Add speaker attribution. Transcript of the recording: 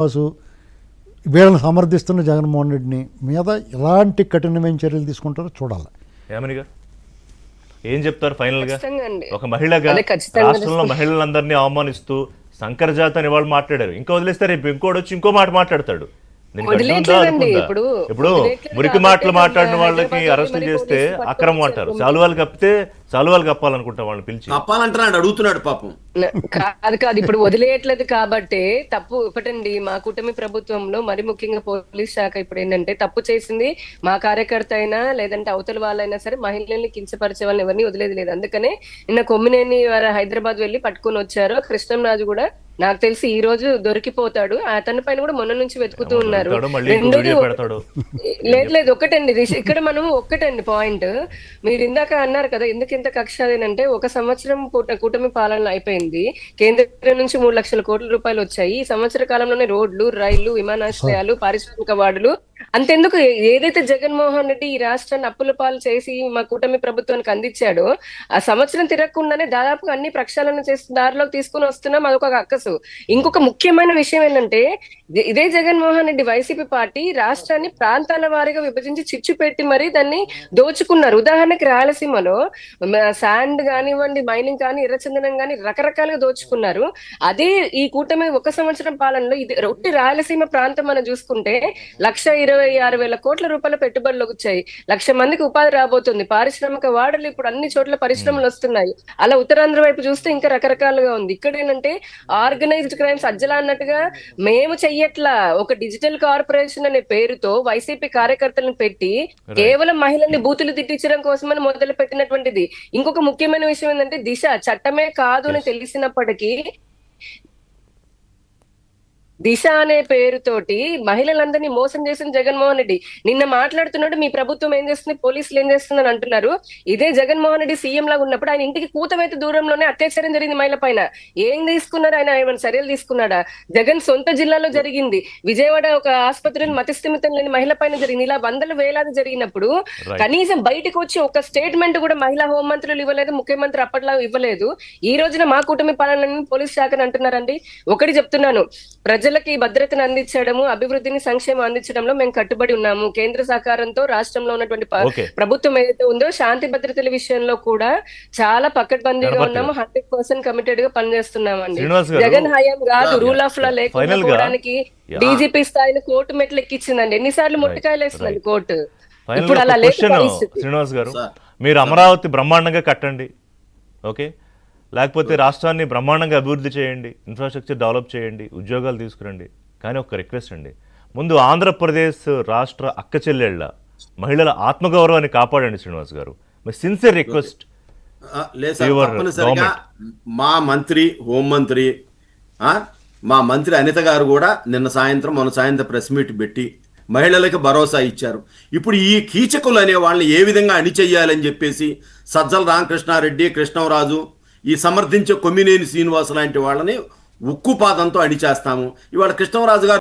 Speaker 1: వాసు వీళ్ళని సమర్థిస్తున్న జగన్మోహన్ రెడ్డిని మీద ఎలాంటి కఠినమైన చర్యలు తీసుకుంటారో చూడాలి.
Speaker 2: ఏమని గారు ఏం చెప్తారు ఫైనల్ గా?
Speaker 3: ఖచ్చితంగా అండి.
Speaker 2: ఒక మహిళగా రాష్ట్రంలో మహిళలందరినీ అవమానిస్తూ శంకరజాత అని వాళ్ళు మాట్లాడారు. ఇంకా వదిలేస్తే రేపు ఇంకోటి వచ్చి ఇంకో మాట మాట్లాడతాడు. ఇప్పుడు మురికి మాటలు మాట్లాడిన వాళ్ళకి అరెస్టులు చేస్తే అక్రమం అంటారు. సాలువాలు కప్పితే సాలువాలు కప్పాలనుకుంటా వాళ్ళని పిలిచి
Speaker 4: కప్పాలంటున్నాడు, అడుగుతున్నాడు పాపం.
Speaker 3: కాదు ఇప్పుడు వదిలేయట్లేదు కాబట్టి తప్పు ఒకటండి. మా కూటమి ప్రభుత్వంలో మరి ముఖ్యంగా పోలీస్ శాఖ ఇప్పుడు ఏంటంటే తప్పు చేసింది మా కార్యకర్త అయినా లేదంటే అవతల వాళ్ళైనా సరే మహిళల్ని కించపరిచే వాళ్ళని ఎవరిని వదిలేదు లేదు. అందుకనే నిన్న కొమ్మినేని వారు హైదరాబాద్ వెళ్లి పట్టుకుని వచ్చారు. కృష్ణంరాజు కూడా నాకు తెలిసి ఈ రోజు దొరికిపోతాడు. అతని పైన కూడా మొన్న నుంచి వెతుకుతూ ఉన్నారు. లేదు ఒకటండి ఇక్కడ మనం ఒక్కటండి పాయింట్, మీరు ఇందాక అన్నారు కదా ఎందుకు ఇంత కక్ష అదేనంటే, ఒక సంవత్సరం కూటమి పాలన అయిపోయింది. కేంద్రం నుంచి 3 లక్షల కోట్ల రూపాయలు వచ్చాయి. ఈ సంవత్సర కాలంలోనే రోడ్లు, రైళ్లు, విమానాశ్రయాలు, పారిశ్రామిక వార్డులు అంతెందుకు ఏదైతే జగన్మోహన్ రెడ్డి ఈ రాష్ట్రాన్ని అప్పుల పాలు చేసి మా కూటమి ప్రభుత్వానికి అందించాడో ఆ సంవత్సరం తిరగకుండానే దాదాపుగా అన్ని ప్రక్షాళన చేసి దారిలోకి తీసుకుని వస్తున్నాం. అదొక అక్కసు. ఇంకొక ముఖ్యమైన విషయం ఏంటంటే, ఇదే జగన్మోహన్ రెడ్డి వైసీపీ పార్టీ రాష్ట్రాన్ని ప్రాంతాల వారీగా విభజించి చిచ్చు పెట్టి మరీ దాన్ని దోచుకున్నారు. ఉదాహరణకి రాయలసీమలో శాండ్ కానివ్వండి, మైనింగ్ కానీ, ఎర్రచందనం కానీ రకరకాలుగా దోచుకున్నారు. అదే ఈ కూటమి ఒక సంవత్సరం పాలనలో ఇది రొట్టి రాయలసీమ ప్రాంతం మనం చూసుకుంటే 1,26,000 కోట్ల రూపాయల పెట్టుబడులు వచ్చాయి. 1,00,000 మందికి ఉపాధి రాబోతుంది. పారిశ్రామిక వాడలు ఇప్పుడు అన్ని చోట్ల పరిశ్రమలు వస్తున్నాయి. అలా ఉత్తరాంధ్ర వైపు చూస్తే ఇంకా రకరకాలుగా ఉంది. ఇక్కడ ఏంటంటే ఆర్గనైజ్డ్ క్రైమ్స్ అజ్జలా అన్నట్టుగా మేము చెయ్యట్లా, ఒక డిజిటల్ కార్పొరేషన్ అనే పేరుతో వైసీపీ కార్యకర్తలను పెట్టి కేవలం మహిళల్ని బూతులు తిట్టించడం కోసమని మొదలు పెట్టినటువంటిది. ఇంకొక ముఖ్యమైన విషయం ఏంటంటే, దిశ చట్టమే కాదు అని తెలిసినప్పటికీ దిశ అనే పేరుతోటి మహిళలందరినీ మోసం చేసిన జగన్మోహన్ రెడ్డి నిన్న మాట్లాడుతున్నాడు. మీ ప్రభుత్వం ఏం చేస్తుంది, పోలీసులు ఏం చేస్తుందని అంటున్నారు. ఇదే జగన్మోహన్ రెడ్డి సీఎం లాగా ఉన్నప్పుడు ఆయన ఇంటికి కూతవైతే దూరంలోనే అత్యాచారం జరిగింది మహిళ పైన. ఏం తీసుకున్నారు ఆయన? ఏమైనా చర్యలు తీసుకున్నాడా? జగన్ సొంత జిల్లాలో జరిగింది. విజయవాడ ఒక ఆసుపత్రిని మతిస్థిమితం లేని మహిళ పైన జరిగింది. ఇలా వందల వేలాది జరిగినప్పుడు కనీసం బయటకు వచ్చి ఒక స్టేట్మెంట్ కూడా మహిళా హోంమంత్రులు ఇవ్వలేదు, ముఖ్యమంత్రి అప్పట్లో ఇవ్వలేదు. ఈ రోజున మా కూటమి పాలనని పోలీస్ శాఖను అంటున్నారండి. ఒకటి చెప్తున్నాను, ప్రజలకి భద్రతను అందించడము, అభివృద్ధిని, సంక్షేమం అందించడంలో మేము కట్టుబడి ఉన్నాము. కేంద్ర సహకారంతో రాష్ట్రంలో ఉన్నటువంటి ప్రభుత్వం ఏదైతే ఉందో శాంతి భద్రతల విషయంలో కూడా చాలా పకడ్బందీగా ఉన్నాము. 100% కమిటెడ్ గా పనిచేస్తున్నామండి. జగన్ హయాం కాదు, రూల్ ఆఫ్ లా లేకపోవడానికి డీజీపీ స్థాయిని కోర్టు మెట్లు ఎక్కించిందండి. ఎన్నిసార్లు మొట్టికాయలు వేస్తుందండి కోర్టు. ఇప్పుడు అలా లేదు.
Speaker 2: శ్రీనివాస్ గారు, మీరు అమరావతి బ్రహ్మాండంగా కట్టండి, ఓకే, లేకపోతే రాష్ట్రాన్ని బ్రహ్మాండంగా అభివృద్ధి చేయండి, ఇన్ఫ్రాస్ట్రక్చర్ డెవలప్ చేయండి, ఉద్యోగాలు తీసుకురండి. కానీ ఒక రిక్వెస్ట్ అండి, ముందు ఆంధ్రప్రదేశ్ రాష్ట్ర అక్క చెల్లెళ్ళ మహిళల ఆత్మగౌరవాన్ని కాపాడండి శ్రీనివాస్ గారు. మీ సిన్సియర్ రిక్వెస్ట్.
Speaker 4: మా మంత్రి, హోంమంత్రి, మా మంత్రి అనిత గారు కూడా మొన్న సాయంత్రం ప్రెస్ మీట్ పెట్టి మహిళలకు భరోసా ఇచ్చారు. ఇప్పుడు ఈ కీచకులు అనే వాళ్ళని ఏ విధంగా అణిచెయ్యాలని చెప్పేసి సజ్జల రామకృష్ణారెడ్డి, కృష్ణంరాజు, ఈ సమర్థించే కొమ్మినేని శ్రీనివాస్ లాంటి వాళ్ళని ఉక్కుపాదంతో అణిచేస్తాము. ఇవాళ కృష్ణంరాజు గారు